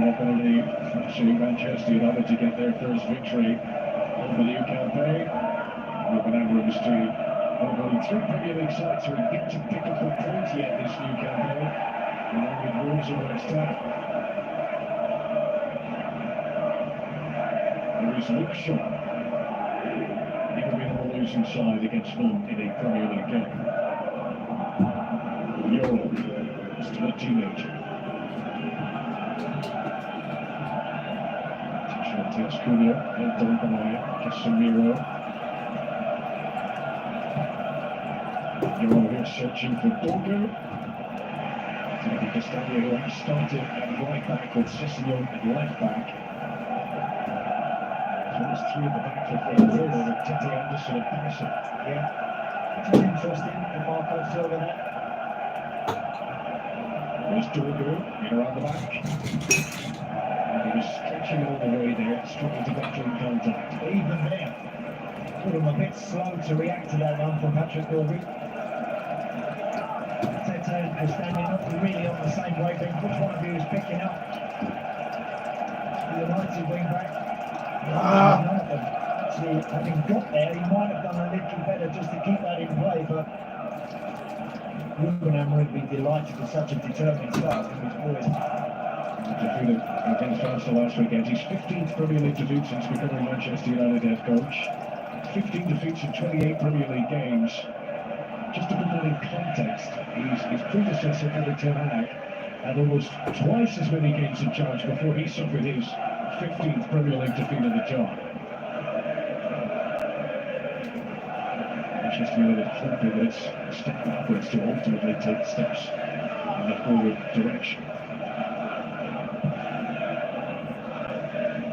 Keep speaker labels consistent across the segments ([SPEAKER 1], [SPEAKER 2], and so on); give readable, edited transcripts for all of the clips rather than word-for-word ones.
[SPEAKER 1] ability flashing Manchester United to get their first victory over the new campaign. Ruben Amorim's team. Only 3 Premier League sides who are yet to pick up a point yet this new campaign, along with Wolves and West Ham. There is Luke Shaw. Never been on the losing side against Fulham in a Premier League game. Euro, still a teenager. Takes Cunha, held down by Casemiro. Euro here searching for Dogo. Timothy Castagne, who has started at right back with Sessegnon at left back. So there's 3 at the back for Fulham, Tete Anderson and Patterson.
[SPEAKER 2] Yeah, it's interesting, the Marco Silva there.
[SPEAKER 1] There's Dogo in around the back. And he was stretching all the way there, struggling to get through contact.
[SPEAKER 2] Even there, Fulham a bit slow to react to that run from Patrick Dorby. Tete and Castagne not really on the same wavelength. Which one of you is picking up? The United wing back. None of them. Actually, having got there, he might have done a little better just to keep that in play, but Ruben Amorim would be delighted with such a determined start from his boys.
[SPEAKER 1] Defeated against Arsenal last weekend. His 15th Premier League defeat since becoming Manchester United head coach. 15 defeats in 28 Premier League games. Just to put that in context, his predecessor, Erik ten Hag, had almost twice as many games in charge before he suffered his 15th Premier League defeat of the job. Manchester United hoping that it's a step backwards to ultimately take steps in the forward direction.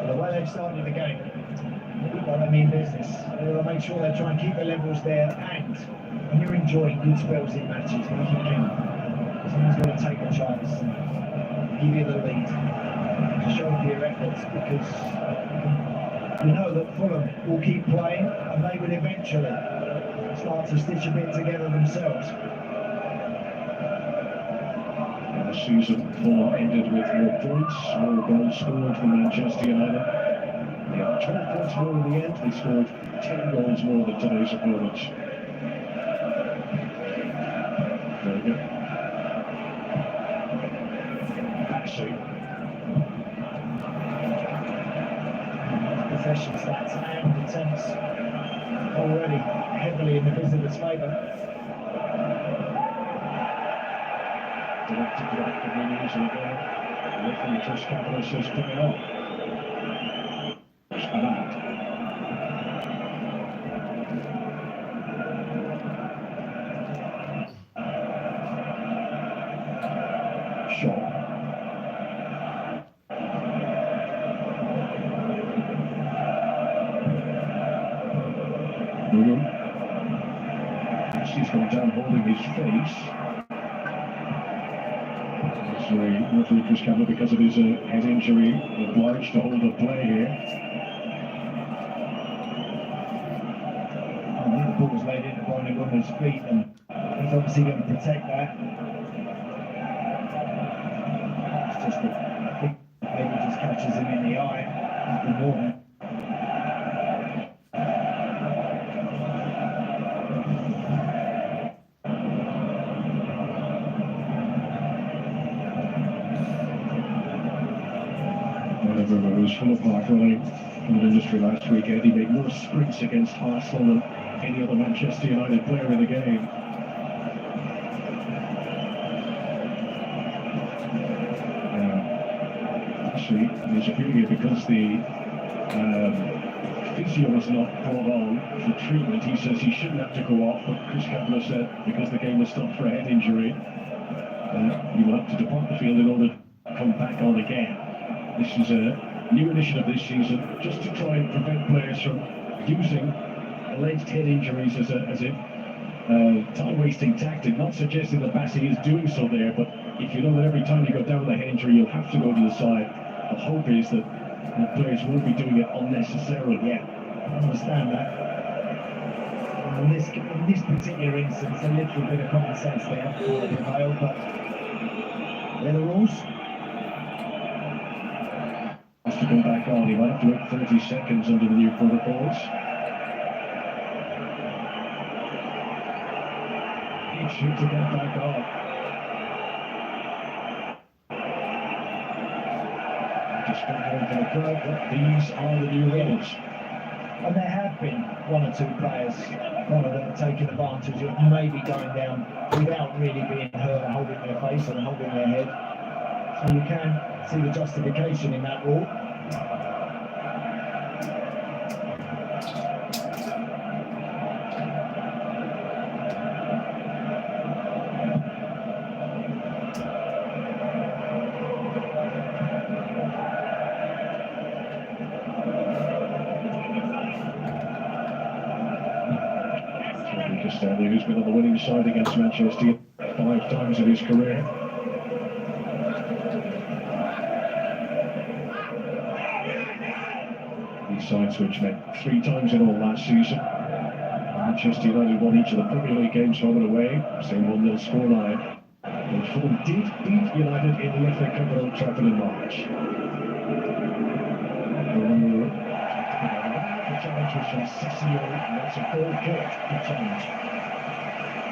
[SPEAKER 2] The way they've started the game, I mean business. They'll make sure they try and keep the levels there, and when you're enjoying good spells in matches, when you can, someone's got to take a chance and give you the lead to show your efforts, because you know that Fulham will keep playing and they will eventually start to stitch a bit together themselves.
[SPEAKER 1] The season Fulham ended with more points, more goals scored for Manchester United. They had 12 points more in the end. They scored 10 goals more than today's opponents. Very good. Passing.
[SPEAKER 2] Possession stats and attempts already heavily in the visitors' favour.
[SPEAKER 1] Directed to the back of the usual goal. Referee Chris Campbell says bring it on. Spanad. Shaw. William. She's gone down holding his face. Referee Chris Campbell, because of his head injury, obliged to hold up play here.
[SPEAKER 2] I think the ball was laid into Brian Gunner's feet, and he's obviously going to protect that. It's just that I think maybe just catches him in the eye. Nothing more than.
[SPEAKER 1] It was full of heart running from the industry last weekend. He made more sprints against Arsenal than any other Manchester United player in the game. Actually, he's appealing it because the physio was not brought on for treatment. He says he shouldn't have to go off, but Chris Campbell said because the game was stopped for a head injury, he will have to depart the field in order to come back on again. This is a new initiative this season, just to try and prevent players from using alleged head injuries as a time-wasting tactic. Not suggesting that Bassi is doing so there, but if you know that every time you go down with a head injury, you'll have to go to the side. The hope is that the players won't be doing it unnecessarily.
[SPEAKER 2] Yeah, I understand that. In this particular instance, a little bit of common sense there, but they're the rules.
[SPEAKER 1] come back on. He might have to wait 30 seconds under the new protocols. He should to get back on. Just going for the crowd, but these are the new rules.
[SPEAKER 2] And there have been one or two players, one of them taking advantage of maybe going down without really being hurt and holding their face and holding their head. So you can see the justification in that rule.
[SPEAKER 1] Stanley, who's been on the winning side against Manchester 5 times in his career. These sides which met 3 times in all last season. Manchester United won each of the Premier League games home and away, same 1-0 scoreline. And Fulham did beat United in the FA Cup at Old Trafford in March. The challenge was from Sessio, and that's a ball kick. Good challenge.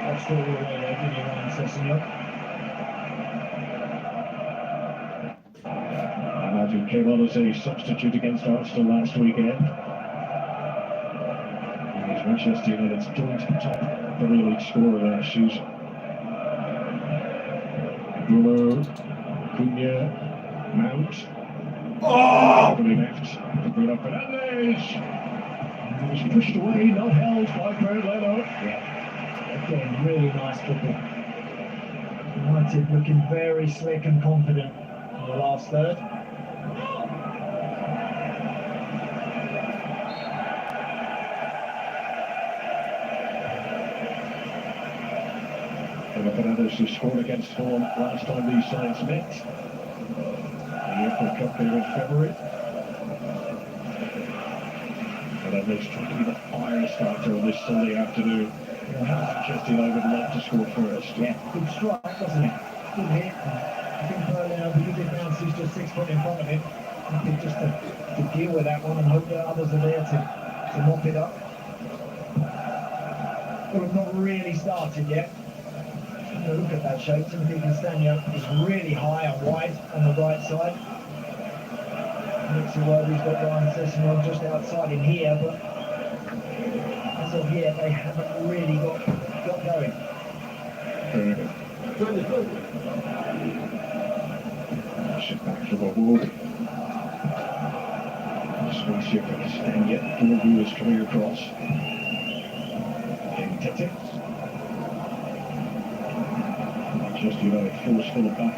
[SPEAKER 1] That's all the way there, didn't you, Ryan Sessio? Who came on as a substitute against Arsenal last weekend. He's Manchester United's joint top Premier League scorer last season. Bruno, Cunha, Mount. Oh! Left to Bruno Fernandes. He was pushed away, not held by Berlino. Yeah. Again, really nice football. United looking very slick and confident in the last third. Fernandes, who scored against Fulham last time these sides met. The FA Cup there in February. Fernandes trying to be the fire starter on this Sunday afternoon. Manchester United would love to score first. Yeah, good strike, doesn't it? Good hit. I think Berlin, because it bounces just 6 foot in front of him, I think just to deal with that one and hope that others are there to mop it up. Well, we've not really started yet. Look at that shape. Timothy Castagno is really high and wide on the right side. Looks like he's got Ryan Sessegnon just outside in here, but as of yet they haven't really got going. Shit back to Bobo. Spaceship for Castagno. Bobo is coming across. Tete. Manchester United forceful at back.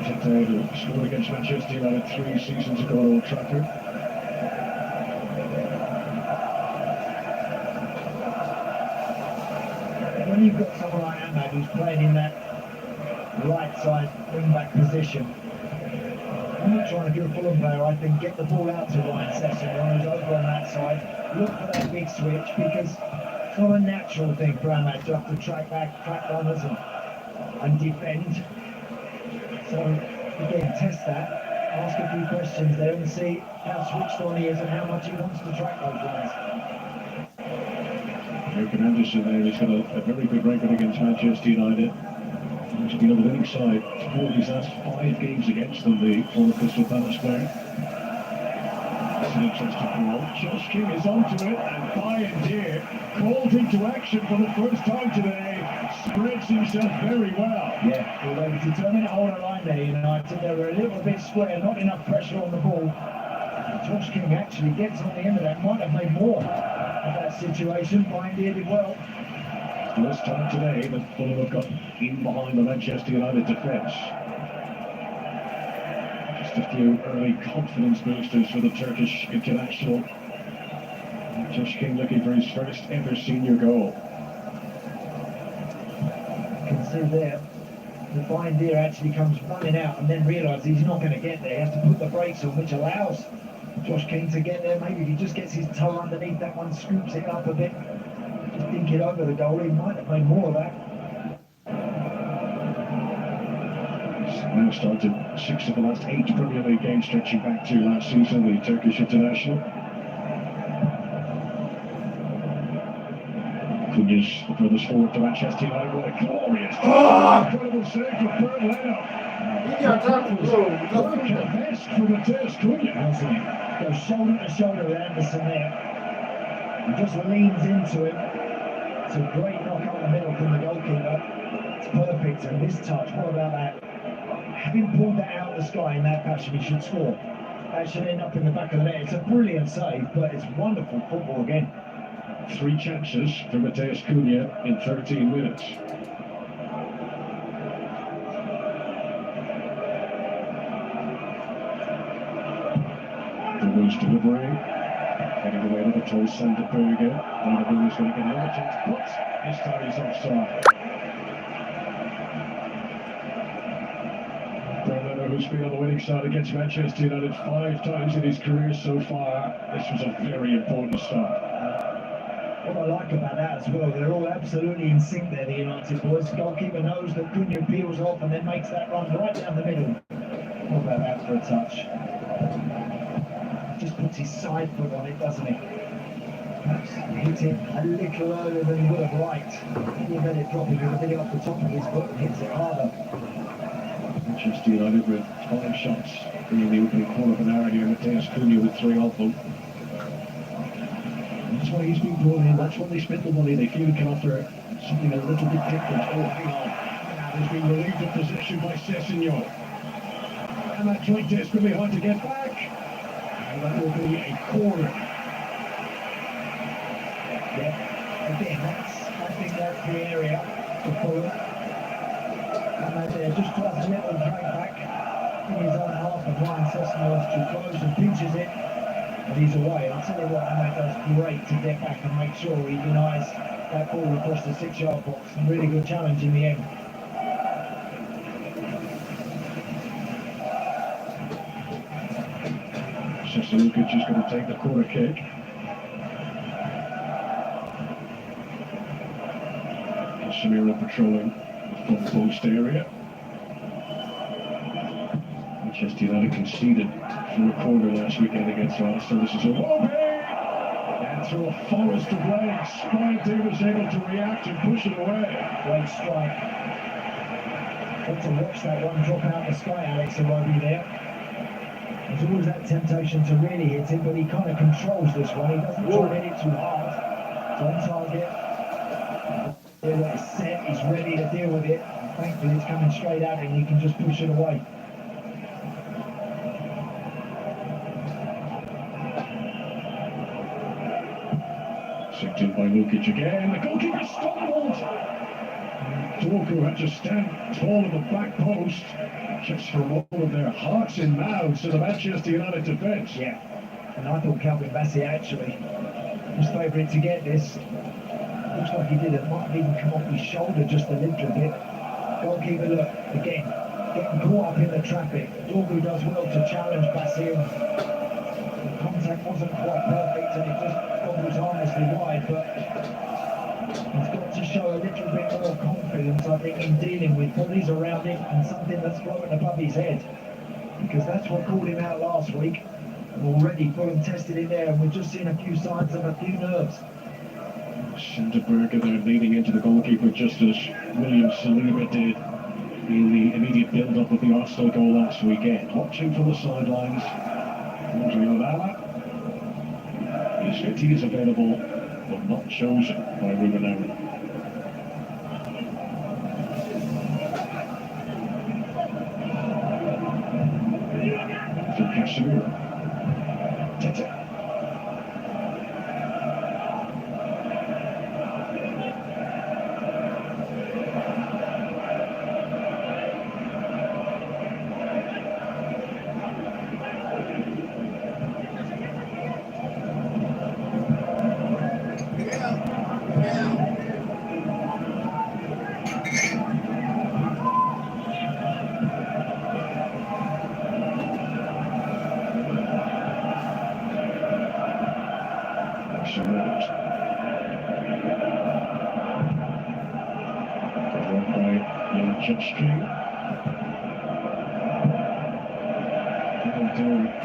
[SPEAKER 1] Tete, who scored against Manchester United 3 seasons ago at Old Trafford.
[SPEAKER 2] When you've got someone like Ahmad who's playing in that right side wing-back position, I'm not trying to do a Fulham player. I think get the ball out to Ryan Sessegnon, who's over on that side. Look for that big switch, because it's not a natural thing for Ahmad to have to track back, track runners and defend. So again, test that, ask a few questions there and see how switched on he is and how much he wants to track those lines.
[SPEAKER 1] Joachim Anderson there, he's got a very good record against Manchester United. He's been on the winning side 4 of his last 5 games against them, the former Crystal Palace player. Josh King is onto it, and Bayern called into action for the first time today. Spreads himself very well.
[SPEAKER 2] Yeah, well, they were determined to hold a line there, United. They were a little bit square, not enough pressure on the ball. Josh King actually gets on the end of that, might have made more of that situation. Bayern did well.
[SPEAKER 1] First time today that Fulham have got in behind the Manchester United defence. Just a few early confidence boosters for the Turkish international. Josh King looking for his first ever senior goal.
[SPEAKER 2] You can see there, the Bayern actually comes running out and then realises he's not going to get there. He has to put the brakes on, which allows Josh keen to get there. Maybe if he just gets his toe underneath that one, scoops it up a bit, just dink it over the goal, he might have made more of that.
[SPEAKER 1] He's now started 6 of the last 8 Premier League games, stretching back to last season, the Turkish international. Cunha's the furthest forward to Manchester United. What a glorious, incredible save from Bernd Leno. What a vest from Matheus Cunha, hasn't he?
[SPEAKER 2] Goes shoulder to shoulder with Anderson there. He just leans into him. It's a great knock up the middle from the goalkeeper. It's perfect, and this touch, what about that? Having pulled that out of the sky in that fashion, he should score. That should end up in the back of the net. It's a brilliant save, but it's wonderful football again.
[SPEAKER 1] 3 chances for Matheus Cunha in 13 minutes. The Wolves delivery, heading away to the toy Sander Berger. And the Wolves going to get another chance, but this time he's offside. Bernd Leno, who's been on the winning side against Manchester United 5 times in his career so far, this was a very important start.
[SPEAKER 2] What I like about that as well, they're all absolutely in sync there, the United boys. The goalkeeper knows that Cunha peels off and then makes that run right down the middle. What about that for a touch? Just puts his side foot on it, doesn't he? Perhaps hit it a little earlier than he would have liked. He let it drop, he would have hit it off the top of his foot and hits it harder.
[SPEAKER 1] Manchester United with 5 shots in the opening quarter of an hour here. Matheus Cunha with 3 of them. That's why he's been brought in. That's why they spent the money. They feel he can offer something a little bit different. Oh, hang on. Now there's been relieved of possession by Sessegnon. And that tried desperately hard to get back. And that will be a corner.
[SPEAKER 2] Yeah, again, I think that's the area to follow. And there just tries a little drag back in his own half, and Ryan Sessegnon's too close and pinches it. And he's away. I'll tell you what, Ahmed does great to get back and make sure he denies that ball across the 6-yard box. And really good challenge in the end.
[SPEAKER 1] Sessegnon's just going to take the corner kick. Samira patrolling the front post area. Manchester United conceded from a corner last weekend against Arsenal. This is a Robbie! And through a forest of legs, Spike Davis able to react and push it away.
[SPEAKER 2] Great strike. Got to watch that one drop out the sky, Alex Iwobi there. There's always that temptation to really hit it, but he kind of controls this one. He doesn't try to hit it too hard. It's on target. It's set, he's ready to deal with it. And thankfully it's coming straight at him, he can just push it away.
[SPEAKER 1] Sicked in by Lukic again. The goalkeeper stumbled. Dorku had to stand tall in the back post, just from all of their hearts and mouths to the Manchester United defence.
[SPEAKER 2] Yeah, and I thought Calvin Bassey actually was favourite to get this. Looks like he did. It might have even come off his shoulder just a little bit. Goalkeeper, look, again, getting caught up in the traffic. Dorku does well to challenge Bassey. The contact wasn't quite perfect and it just gobbles harmlessly wide, but he's got to show a little bit more confidence, I think, in dealing with bodies around him and something that's floating above his head. Because that's what called him out last week. Already Fulham tested him there, and we've just seen a few signs of a few nerves.
[SPEAKER 1] Sander Berger there leading into the goalkeeper, just as William Saliba did in the immediate build-up of the Arsenal goal last weekend. Watching from the sidelines, Adriano is fit, he is available, but not chosen by Ruben Amorim. For Casemiro. Tete. Jasper.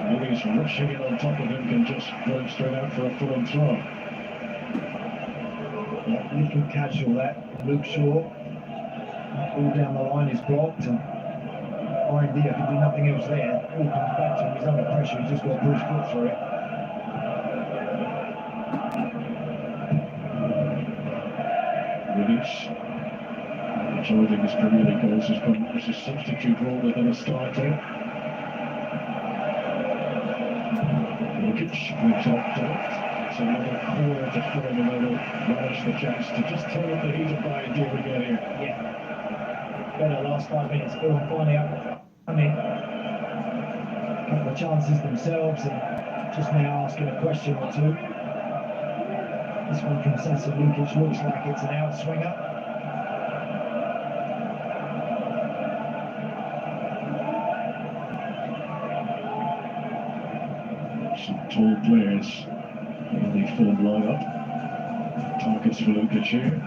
[SPEAKER 1] Louis rushing in on top of him can just go straight out for a full-on throw.
[SPEAKER 2] A little casual that. Luke Shaw. That ball down the line is blocked, and Idea can do nothing else there. All comes back to him. He's under pressure. He's just got to put his foot through it.
[SPEAKER 1] Willis. Majority of his Premier League goals has come as a substitute rather than a starter. Brings up it's another corner to fill in another relish the chance to just turn up the heat of my idea again here.
[SPEAKER 2] Yeah. Better last 5 minutes. Fulham finally up. I mean, a couple of chances themselves and just now asking a question or two. This one from Sasa Lukic looks like it's an outswinger.
[SPEAKER 1] Some tall players in the Fulham lineup. Targets for Lukic here.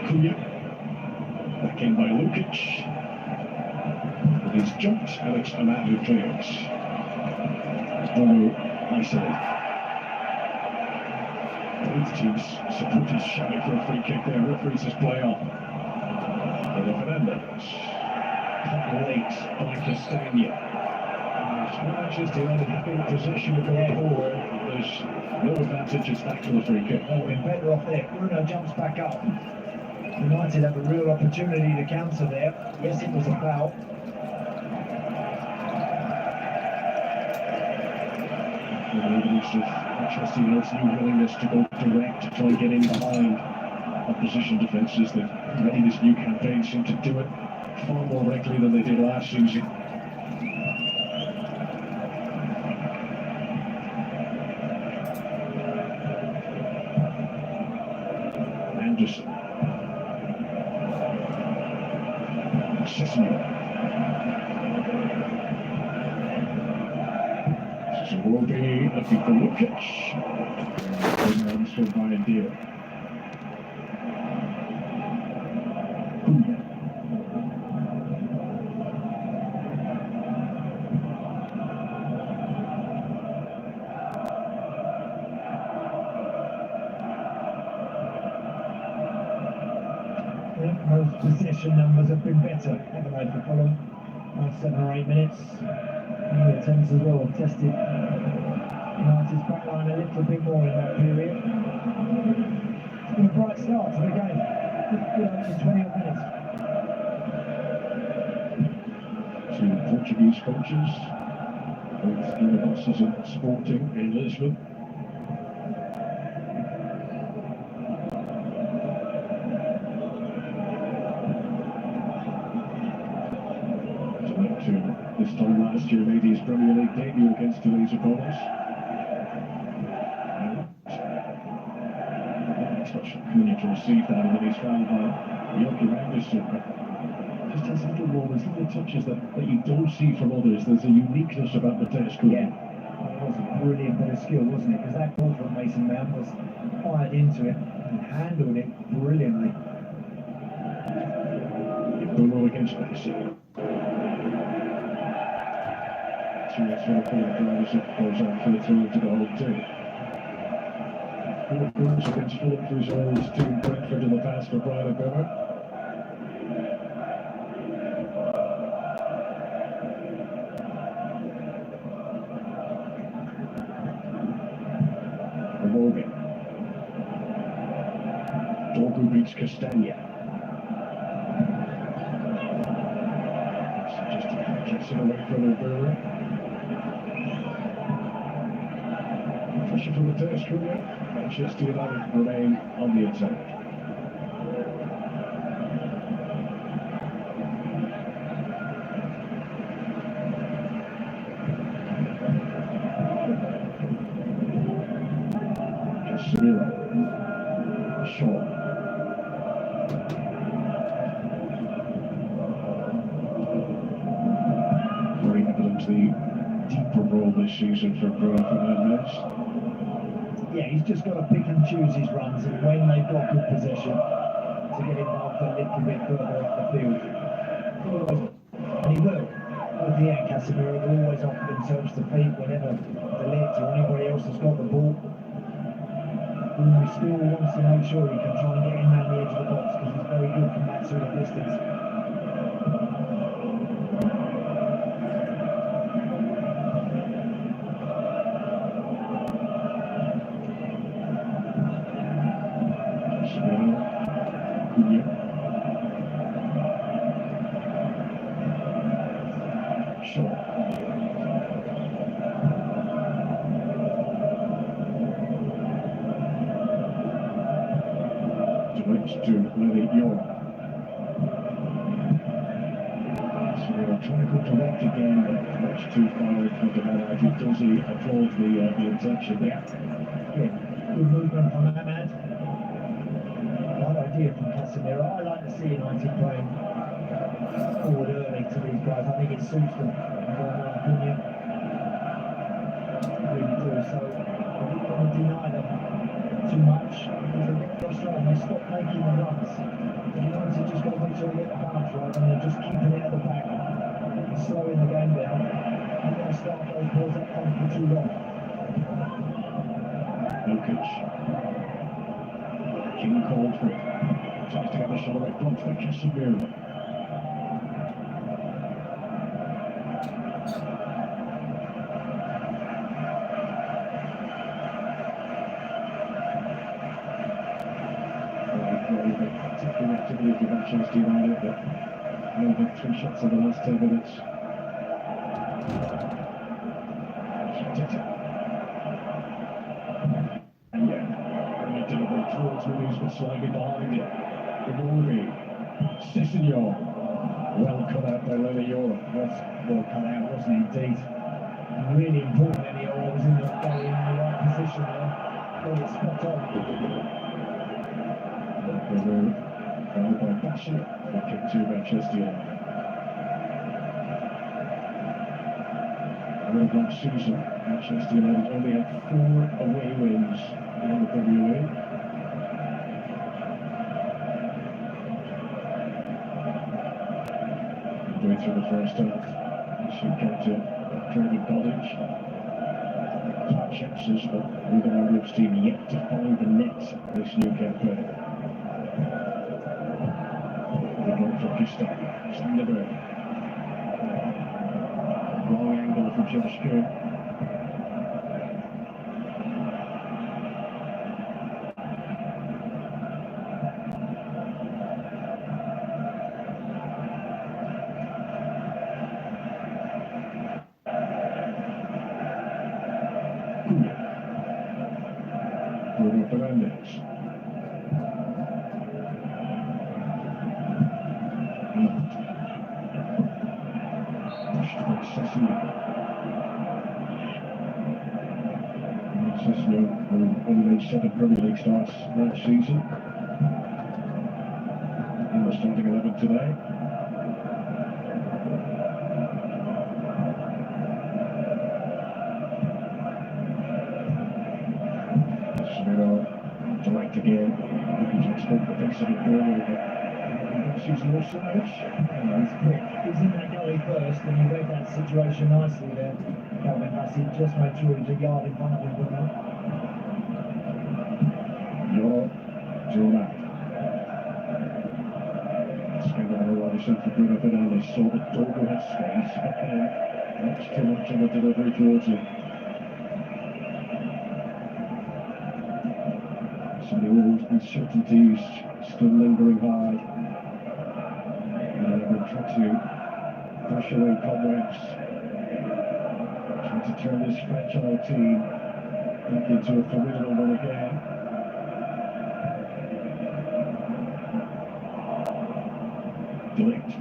[SPEAKER 1] Kuya. Back in by Lukic. But he's jumped and it's a man who clears. Bono isolated. Both teams supporters shouting for a free kick there. Referees his play on. Fernandez. Cut late by Castagna. Manchester United happy in position to go forward. There's no advantage, it's back to the free kick.
[SPEAKER 2] Oh, we're better off there. Bruno jumps back up. United have a real opportunity to counter there. Yes, it was a foul.
[SPEAKER 1] Manchester United's new willingness to go direct, to try and get in behind opposition defences. They've ready this new campaign, seem to do it far more regularly than they did last season. Anderson. Sesame. This is Roby looking for Lukic. And answered by Idea.
[SPEAKER 2] Those possession numbers have been better, haven't they, for Fulham? Last 7 or 8 minutes. The attempts as well have tested United's back line a little bit more in that period. It's been a bright start to the game. Good over 20 odd minutes.
[SPEAKER 1] Two Portuguese coaches, both in the bosses and Sporting in Lisbon. This time last year made his Premier League debut against these opponents. Touch coming to receive that, and then he's found by Joachim Anderson. Just has little moments, little touches that you don't see from others. There's a uniqueness about the test.
[SPEAKER 2] Yeah, it was a brilliant bit of skill, wasn't it? Because that ball from Mason Mount was fired into it and handled it brilliantly.
[SPEAKER 1] Bruno against Messi. That's what I think drivers goes on for the throw to the whole team. 4 goals against Fulham for his old team Brentford in the past for Brian Bever. Morgan. Dorgu beats Castagna. Just gets it away from Bever. Pressure from the test crew. Manchester United remain on the attack. Casemiro. Shaw. Very evident the deeper role this season for Bruno Fernandes.
[SPEAKER 2] Yeah, he's just got to pick and choose his runs, and when they've got good possession, to get it little bit further up the field. And he will. Both he and Casemiro will always offer themselves to feet whenever the Leeds or anybody else has got the ball. And he still wants to make sure he can try and get in around the edge of the box because he's very good from that sort of distance.
[SPEAKER 1] To Lily York. So we're trying to go direct again, but much too far in front of that. I think does he applaud the intention there?
[SPEAKER 2] Yeah, good movement from Ahmad. Right idea from Casemiro. I like to see United playing forward early to these guys. I think it suits them, in my opinion. I really do. So I don't want to deny them too much because they've got frustrated. They stop making the runs. United just got to make sure they get the balance right and they're just keeping it at the back and slowing the game down. You're going to start those balls up front for too long.
[SPEAKER 1] Lukic. King called for it. Tries to get the shot away. Blocked by Jasper. Particularly if you've had Chelsea United, but they've had 3 shots in the last 10 minutes. And yeah, really deliberate towards Williams, but slightly behind it. Iwobi, Sessegnon, well cut out by Lily York.
[SPEAKER 2] Was well cut out, wasn't it, indeed? And really important that York was in the right position there. Got it spot on.
[SPEAKER 1] Followed by Basher, free kick to Manchester United. Over last season, Manchester United only had 4 away wins in the WA. Midway through the first half, she kept it German College. Top chances, but Ruben Amorim's team yet to find the net this new campaign. Standard wrong angle for Jasper. Bruno Fernandes. Sessegnon, who only made 7 Premier League starts last season. In the starting 11 today. Jasper direct again. Jasper defensive forward, but he's no savage.
[SPEAKER 2] He's quick. He's in that gully first, and he read that situation nicely there. Calvin Bassett just made sure he was a yard in front of him for that.
[SPEAKER 1] You're drawn out. Spin on the right side for Bruno Fernandes. Saw that Dogo had space, but then much too much of a delivery towards him. Some of the old uncertainties still lingering high. And they're trying to push away cobwebs. Trying to turn this fragile team back into a formidable one again. Delete.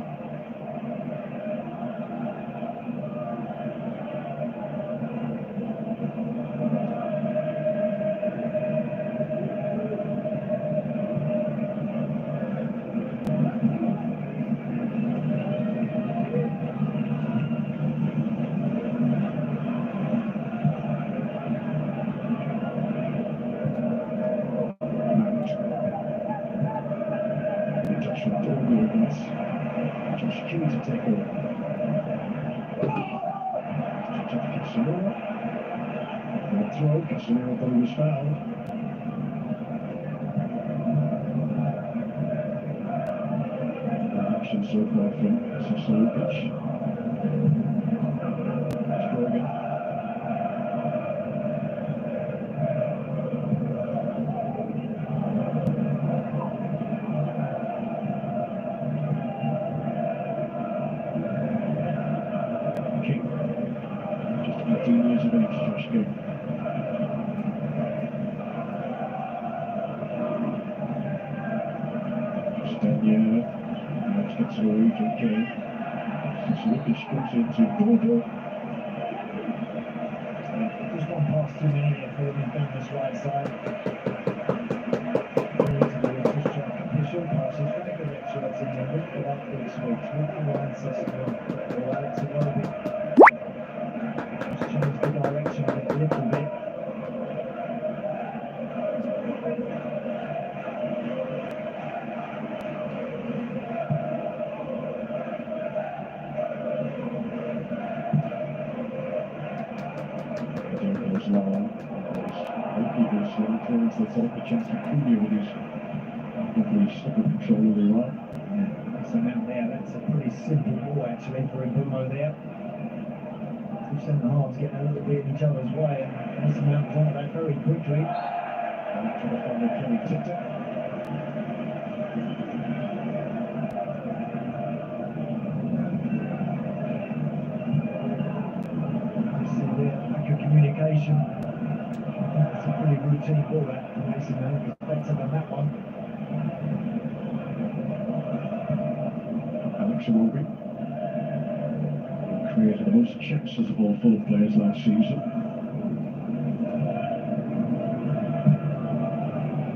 [SPEAKER 1] four movements. Josh keen to take over. Casemiro. For a throw, Casemiro thought he was fouled. Action so far from Sassulic. Strogan. King. Just 18 years of age, Josh King. Stania. Let's get to the region, King. Sassulic comes into Borgo.
[SPEAKER 2] Just one pass too many here for him down this right side. Just trying to push on passes, very good actually in there, look for that big switch, look for Ryan Sessegnon or Alex Iwobi. Just change the direction of it a little bit.
[SPEAKER 1] Long. Goalkeepers towards the top of Jasper with his lovely stop and control of the line.
[SPEAKER 2] Yeah, that's a man there, that's a pretty simple ball actually for Mbumo there. Two centre halves getting a little bit in each other's way and this amount was on that very quickly.
[SPEAKER 1] Trying to find the Kelly Titter.
[SPEAKER 2] Communication. That's a pretty routine ball that Mason Mount is better than that one.
[SPEAKER 1] Alex Iwobi created the most chances of all Fulham players last season.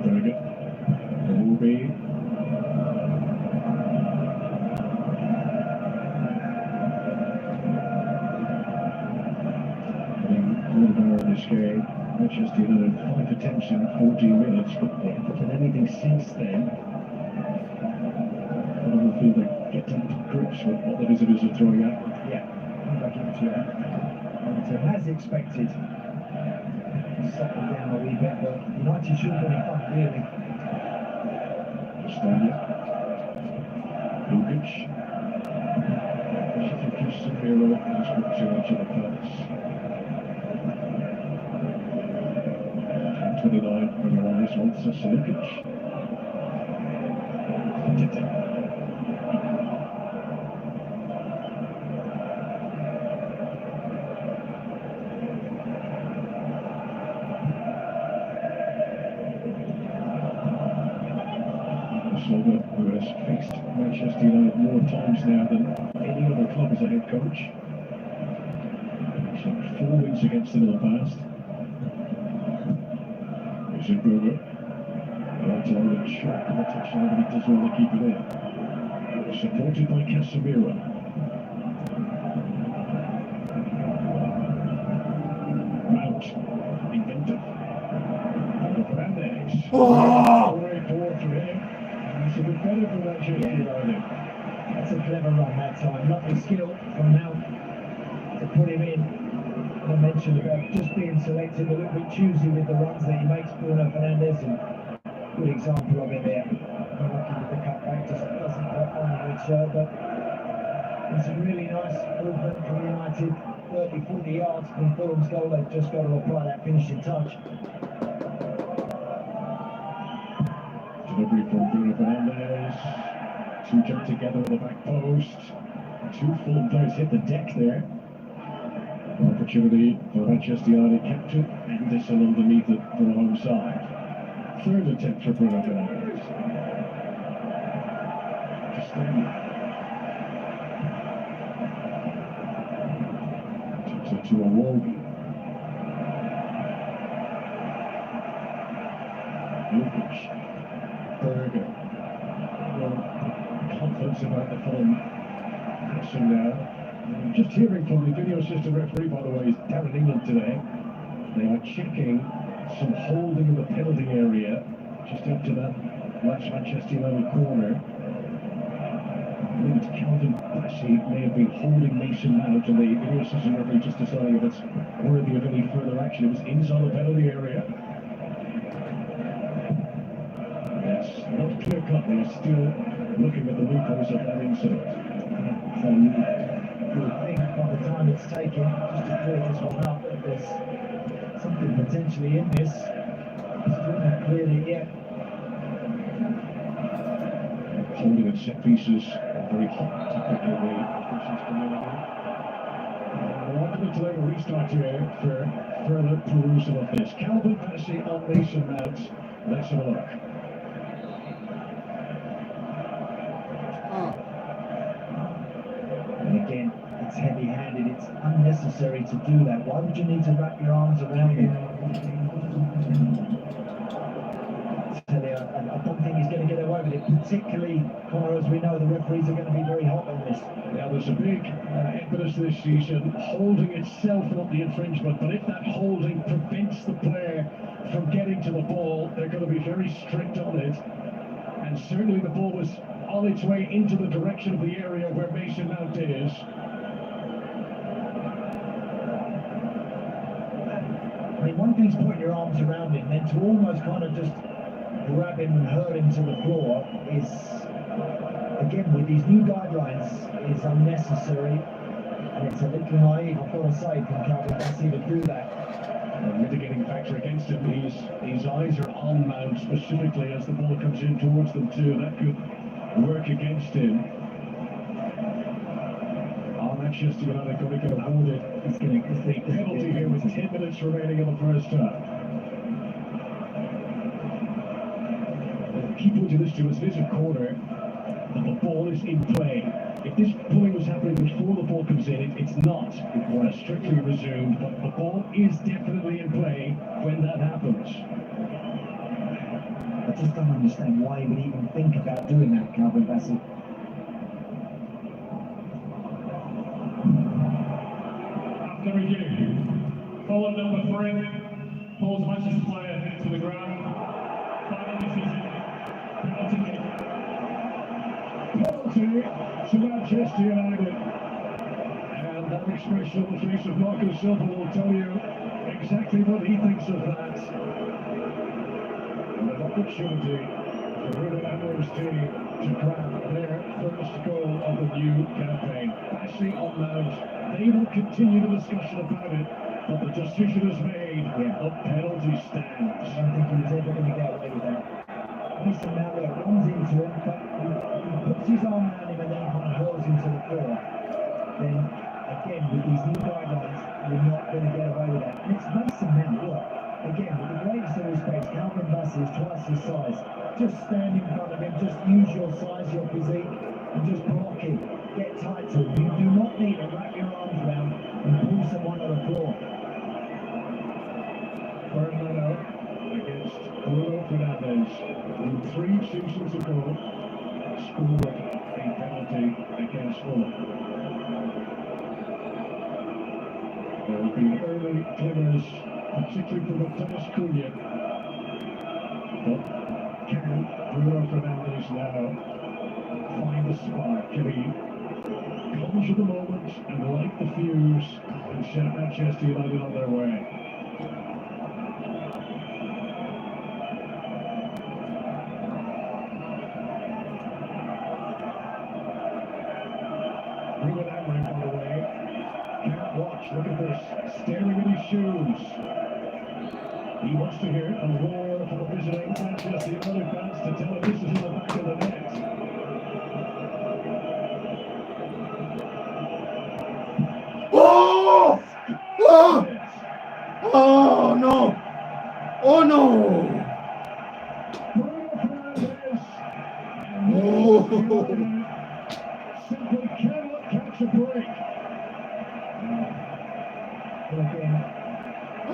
[SPEAKER 1] Very good. Iwobi. This game, Manchester United 5 attempts in 14 minutes, but they haven't done anything since then. I don't feel they get to grips with what the visitors are throwing at.
[SPEAKER 2] Yeah, back into that. And as expected, settled down a wee bit, but United shouldn't have any fun, really.
[SPEAKER 1] Stania. Lukic. Casemiro has got too much of the pass. 29 when you're on this one, Sassulic. Silva, who has faced Manchester United more times now than any other club as a head coach. He's had 4 wins against them in the past. Jasper, right on the shot of the touchline, but he does well to keep it in. Supported by Casemiro. Mount, inventive. Fernandes. Way forward for him. He's a bit better for Manchester United.
[SPEAKER 2] That's a clever run that time. Lovely skill from Mount to put him in. I mentioned about just being selected a little bit choosy with the runs that he makes, Bruno Fernandes, and good example of it there. Lucky with the cutback, just doesn't quite on the shirt, but it's a really nice movement from United. 30-40 yards from Fulham's goal, they've just got to apply that finishing touch.
[SPEAKER 1] Delivery from Bruno Fernandes. Two jump together on the back post. Two Fulham players hit the deck there. Opportunity for Manchester United captain Anderson underneath it for the home side. Third attempt for Bruno Fernandes. Takes it to Iwobi. Lukic. Berger. Well, confidence about the Fulham pressing now. Just hearing from the video assistant referee, by the way, is Darren England today. They are checking some holding in the penalty area just up to that last Manchester United corner. Calvin Bassey may have been holding Mason Mount, and the assistant referee just decided it's worthy of any further action. It was inside the penalty area. It's not clear cut, they're still looking at the loopholes of that incident.
[SPEAKER 2] So you would think by the time it's taken, just to clear this one up, that there's something potentially in this. Still not cleared it yet.
[SPEAKER 1] Holding at set pieces, very hot topic in the officials community. I wanted to take a restart here for further perusal of this. Calvin Bassey on Mason Mount. Let's have a look.
[SPEAKER 2] And again, it's heavy-handed, it's unnecessary to do that. Why would you need to wrap your arms around him? I don't think he's going to get away with it, particularly, Connor, as we know, the referees are going to be very hot on this.
[SPEAKER 1] Now, there's a big impetus this season, holding itself, not the infringement, but if that holding prevents the player from getting to the ball, they're going to be very strict on it. And certainly the ball was on its way into the direction of the area where Mason Mount is.
[SPEAKER 2] I mean, one thing's putting your arms around him, then to almost kind of just grab him and hurl him to the floor is, again, with these new guidelines, is unnecessary, and it's a little naive, I've got to say, from Calvin Bassey to do that.
[SPEAKER 1] The mitigating factor against him, his eyes are on Mount specifically as the ball comes in towards them too. That could work against him. Manchester United going to get awarded. He's going to get the penalty here with 10 minutes remaining in the first half. The key point of this too is it is a corner, but the ball is in play. If this pulling was happening before the ball comes in, it's not. It was strictly resumed, but the ball is definitely in play when that happens.
[SPEAKER 2] I just don't understand why he would even think about doing that, Calvin Bassey.
[SPEAKER 3] After review, forward number 3 pulls Manchester player to the ground. Final decision, penalty kick.
[SPEAKER 1] Penalty to Manchester United. And that expression on the face of Marco Silva will tell you exactly what he thinks of that. And an opportunity for Ruben Amorim's team to grab their first goal of the new campaign. Bassey on Mount. They will continue the discussion about it, but the decision is made. The penalty stands.
[SPEAKER 2] I don't think he was ever going to get away with that. Mason Mount runs into him, but he puts his arm around him and then kind of hurls him to the floor. Then, again, with these new guidelines, you're not going to get away with that. And it's Mason Mount, look. Again, with the greatest of respect, Calvin Bassey is twice his size. Just stand in front of him, just use your size, your physique, and just block him. Get tight to him. You do not need to wrap your arms around and pull someone to the floor.
[SPEAKER 1] Fernando against Bruno Fernandes, who 3 seasons ago scored a penalty against Fulham. There have been early glimmers, particularly from Matheus Cunha. But can Bruno Fernandes now find the spark? Can he conjure the moment and light the fuse and set Manchester United on their way? Ruben Amorim, by the way, can't watch. Look at this, staring at his shoes. He wants to hear a roar from the visiting Manchester United fans to tell him this is in the back of the net.
[SPEAKER 4] Oh! Oh! Oh no! Oh no! Oh!
[SPEAKER 1] Simply cannot catch a break.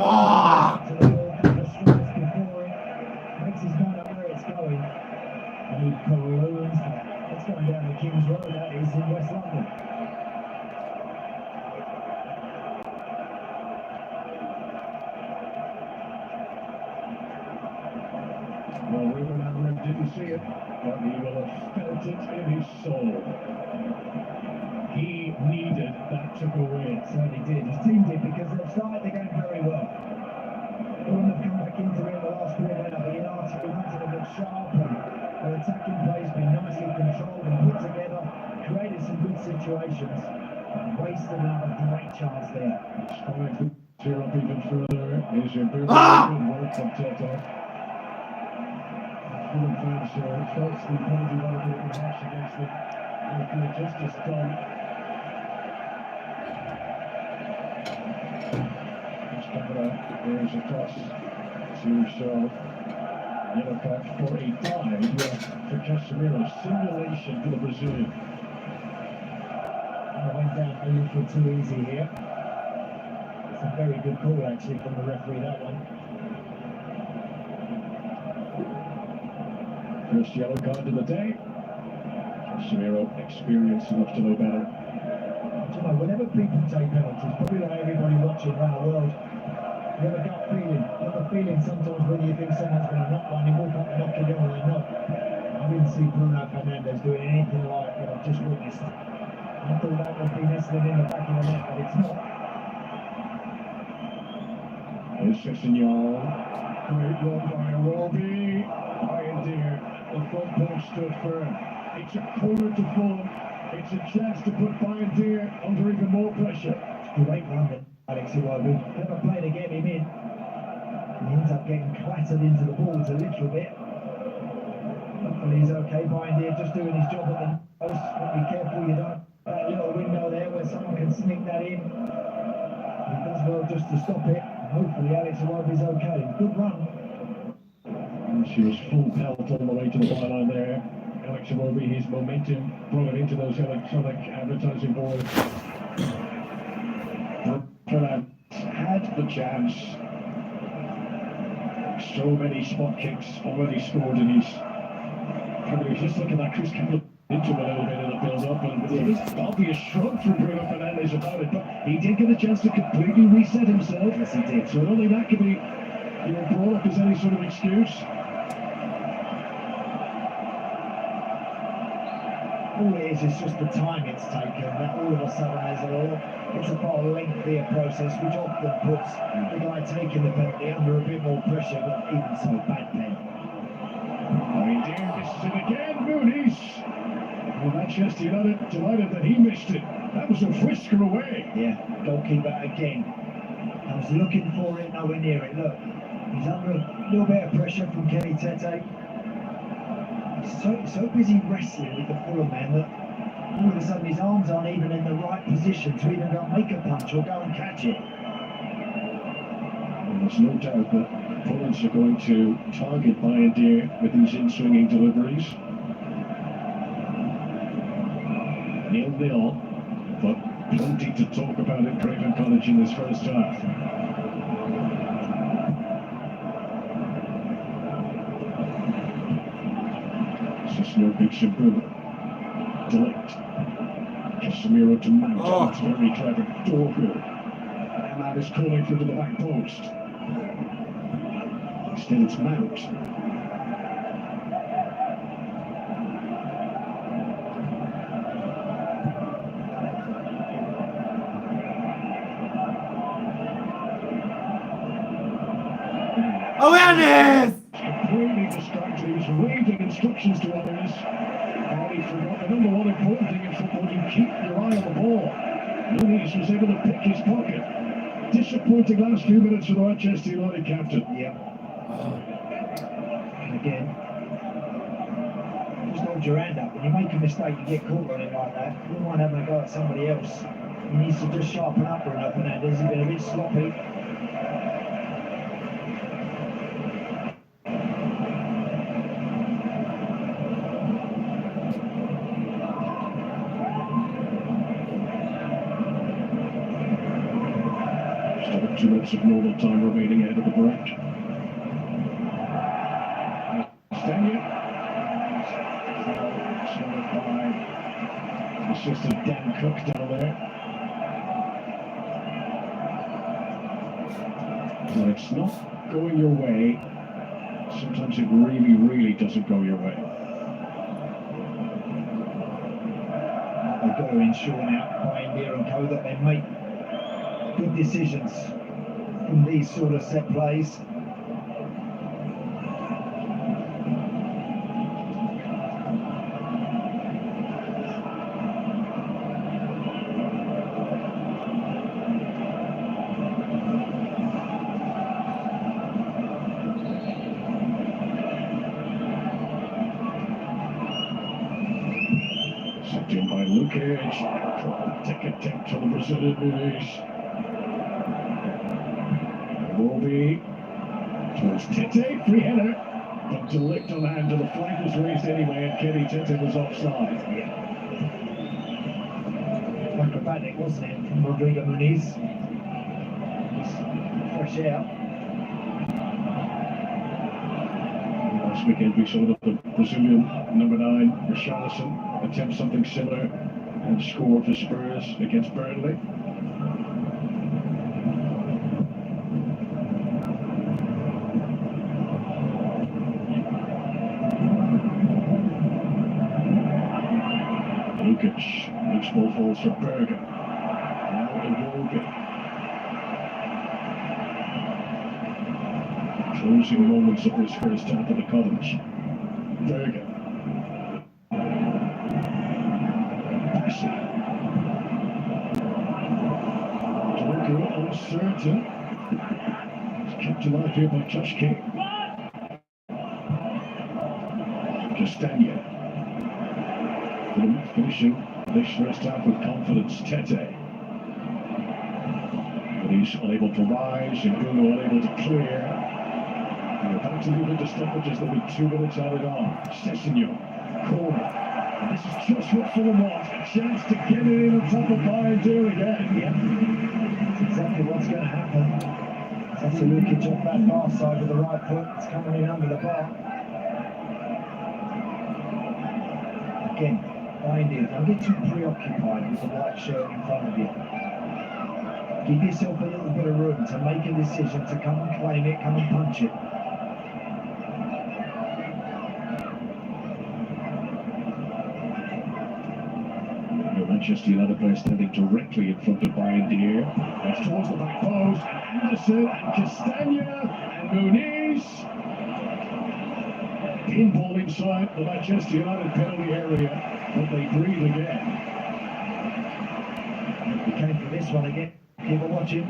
[SPEAKER 4] Ah!
[SPEAKER 2] To the ball, the strikes before him, makes his mind up where it's going, and he balloons that. It's going down the King's Road, that is, in West London.
[SPEAKER 1] Well, Ruben Amorim didn't see it, but he will have felt it in his soul. he needed that to go in.
[SPEAKER 2] Certainly did. His team did, because they've started the game very well. When they've come back into it the last quarter, but United have looked sharp, and their attacking play's been nicely controlled and put together, created some good situations, and wasted another great chance there.
[SPEAKER 1] Trying to clear up even further. Is a very
[SPEAKER 4] Ah!
[SPEAKER 1] good work from Tete. Fulham fans felt the penalty might have been harsh against them. They could have justice done. There's a toss to show yellow card for a dive for Casemiro. Simulation for the Brazilian.
[SPEAKER 2] And went down a little too easy here. It's a very good call actually from the referee, that one.
[SPEAKER 1] First yellow card of the day. Casemiro experienced enough to know better.
[SPEAKER 2] You know, whenever people take penalties, probably like everybody watching around the world, you have a gut feeling. You have a feeling sometimes when you think someone's going to knock one, you walk up and knock it down and they knock. I didn't see Bruno Fernandes doing anything like what I've just witnessed. I thought that would be nestling in the back of the net, but it's not.
[SPEAKER 1] There's Sessegnon. Great run by Robbie. Dear, the front post stood firm. It's a corner to Fulham. It's a chance to put Deer under even more pressure.
[SPEAKER 2] Great run, Alex Iwobi. Never played to get him in. He ends up getting clattered into the balls a little bit. Hopefully he's okay. Deer just doing his job at the post. But be careful you don't. That little window there where someone can sneak that in. He does well just to stop it. Hopefully Alex Iwobi's okay. Good run.
[SPEAKER 1] And she was full pelt all the way to the byline there. Alex Iwobi, his momentum brought it into those electronic advertising boards. Fernandes had the chance. So many spot kicks already scored in his career. Just look at that, Chris Campbell into a little bit in the build-up, and there was obvious shrug from Bruno Fernandes about it, but he did get a chance to completely reset himself.
[SPEAKER 2] Yes, he did.
[SPEAKER 1] So I don't think that could be brought up as any sort of excuse.
[SPEAKER 2] All it is just the time it's taken, that all of a sudden it's a far lengthier process, which often puts the guy taking the penalty under a bit more pressure, but even so, bad pen.
[SPEAKER 1] Dear misses it again, Mooney's. Well, Manchester United delighted that he missed it. That was a whisker away.
[SPEAKER 2] Yeah, goalkeeper again. I was looking for it, nowhere near it. Look, he's under a little bit of pressure from Kenny Tete. So busy wrestling with the Fulham man that all of a sudden his arms aren't even in the right position to even go and make a punch or go and catch it.
[SPEAKER 1] And there's no doubt that opponents are going to target Deer with these in-swinging deliveries. 0-0, but plenty to talk about at Craven Cottage in this first half. No big Shabu. Delict. Casemiro to Mount.
[SPEAKER 4] Oh.
[SPEAKER 1] That's very clever. Dorgu. And that is calling through to the back post. Instead it's Mount.
[SPEAKER 4] Awareness!
[SPEAKER 1] Completely distracted. He was reading instructions to others. And he forgot the number one important thing in football: you keep your eye on the ball. Nunes was able to pick his pocket. Disappointing last few minutes for the Manchester United captain.
[SPEAKER 2] Yep. And again, just hold your hand up. When you make a mistake, you get caught on it like that. You don't mind having a go at somebody else. He needs to just sharpen up for enough, and he's been a bit sloppy.
[SPEAKER 1] Still 2 minutes of normal time remaining ahead of the break. Stenya. Sorted by assistant Dan Cook down there. When it's not going your way, sometimes it really, really doesn't go your way.
[SPEAKER 2] They've got to ensure now, Pioneer and Co, that they make good decisions in these sort of set plays.
[SPEAKER 1] Sent in by Lukic. Take attempt on the Brazilians. It will be towards Tete, free header. But to lift on the hand, and the flag was raised anyway, and Kenny Tete was offside.
[SPEAKER 2] Acrobatic, wasn't it, from Rodrigo Muniz? Fresh out.
[SPEAKER 1] Last weekend we saw that the Brazilian number 9, Richarlison, attempt something similar and score for Spurs against Burnley. Lukic, loose ball falls for Berger. Now it will be. Closing moments of this first half of the college. Berger. Passing. Berger uncertain. It's kept alive here by Josh King. Castagna. Finishing this first half with confidence. Tete. But he's unable to rise, and Bruno unable to clear. We're about to move into stoppages. There'll be 2 minutes added on. Sessignon, corner. And this is just what Fulham want. A chance to get it in on top of Pioneer again.
[SPEAKER 2] Yeah, that's exactly what's going to happen. That's a Lukic off that far side with the right foot. It's coming in under the bar. Again, Pioneer, don't get too preoccupied with the white shirt in front of you. Give yourself a little bit of room to make a decision, to come and claim it, come and punch it.
[SPEAKER 1] Manchester United player standing directly in front of Pioneer. That's towards the back post. Anderson and Castagna and Muniz. Pinball inside the Manchester United penalty area, but they breathe again.
[SPEAKER 2] He came for this one again. Keep on watching.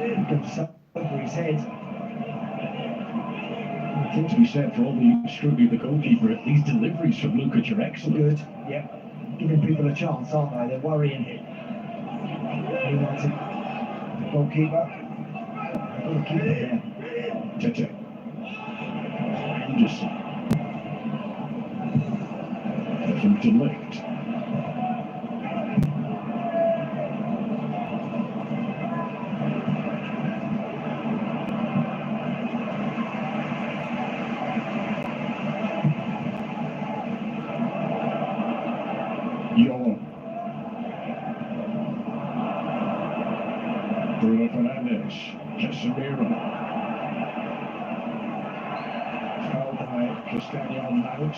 [SPEAKER 2] He comes over his head.
[SPEAKER 1] I think to be said for all the scrutiny of the goalkeeper, these deliveries from Lukic are excellent.
[SPEAKER 2] Good, yeah. Giving people a chance, aren't they? They're worrying him. United, the goalkeeper. They've got to keep it there.
[SPEAKER 1] Tete. Anderson. From Delict. Bruno Fernandes, Jasper. Foul by Castagna on Mount.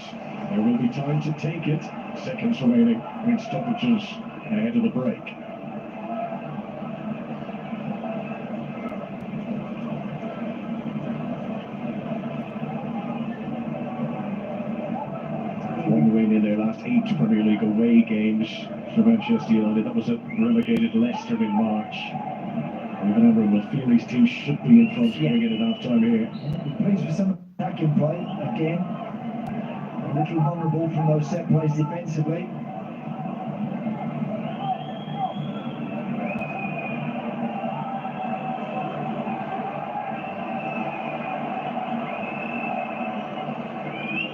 [SPEAKER 1] There will be time to take it. Seconds remaining with stoppages ahead of the break. One win in their last 8 Premier League away games for Manchester United. That was at relegated Leicester in March. Remember, we'll feel these teams should be in front going in at half time here.
[SPEAKER 2] Pleased with some attacking play again. A little vulnerable from those set plays defensively.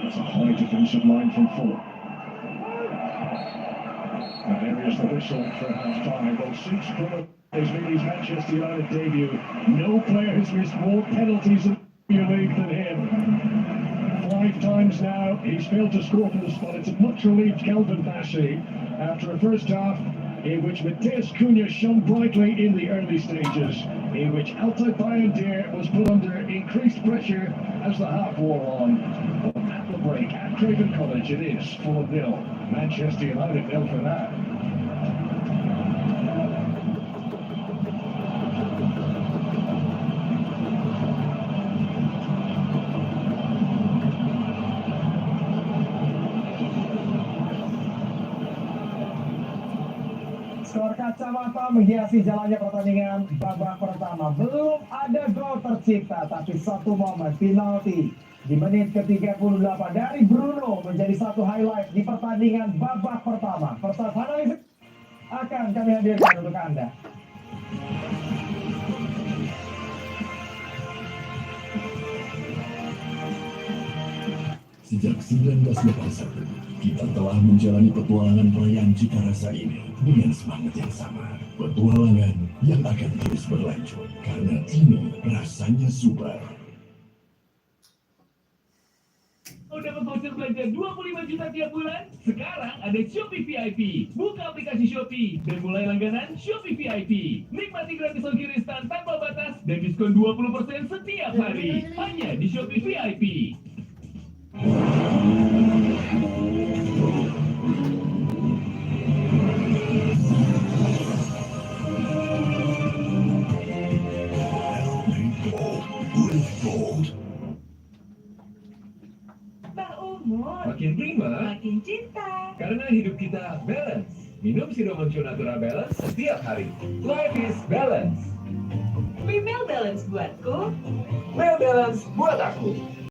[SPEAKER 1] It's a high defensive line from Fulham. And there is the whistle for half time. Well, 6 Fulham. He's made his Manchester United debut. No player has missed more penalties in the Premier League than him. 5 times now, he's failed to score for the spot. It's a much relieved Kelvin Bassey after a first half in which Mateus Cunha shone brightly in the early stages, in which Altay Bayindir was put under increased pressure as the half wore on. But at the break at Craven Cottage. It is 4-0. Manchester United nil for that.
[SPEAKER 5] Skor kacamata menghiasi jalannya pertandingan babak pertama. Belum ada gol tercipta, tapi satu momen penalti di menit ke-38 dari Bruno menjadi satu highlight di pertandingan babak pertama. First half analysis akan kami hadirkan untuk Anda.
[SPEAKER 6] Sejak 1981, kita telah menjalani petualangan perayaan cita rasa ini dengan semangat yang sama. Petualangan yang akan terus berlanjut, karena ini rasanya super.
[SPEAKER 3] Mau dapat voucher belanja 25 juta tiap bulan? Sekarang ada Shopee VIP. Buka aplikasi Shopee dan mulai langganan Shopee VIP. Nikmati gratis ongkir instan tanpa batas dan diskon 20% setiap hari. Hanya di Shopee VIP.
[SPEAKER 7] Makin prima,
[SPEAKER 8] makin cinta.
[SPEAKER 7] karena hidup kita balance. Minum sirup Monco Natural Balance setiap hari. Life is balance.
[SPEAKER 8] Female balance buatku.
[SPEAKER 7] Male balance buat aku.